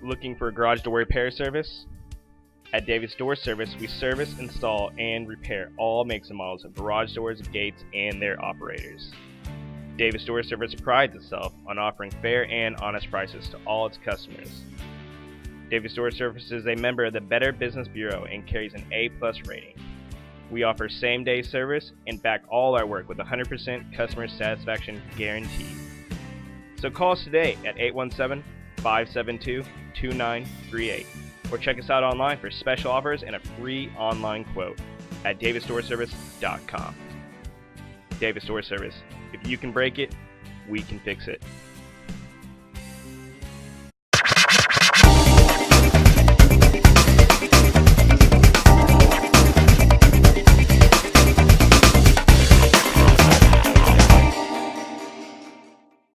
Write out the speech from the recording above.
Looking for a garage door repair service? At Davis Door Service, we service, install, and repair all makes and models of garage doors, gates, and their operators. Davis Door Service prides itself on offering fair and honest prices to all its customers. Davis Door Service is a member of the Better Business Bureau and carries an A+ rating. We offer same-day service and back all our work with a 100% customer satisfaction guarantee. So call us today at 817-572-2938 or check us out online for special offers and a free online quote at davisdoorservice.com. Davis Door Service. If you can break it, we can fix it.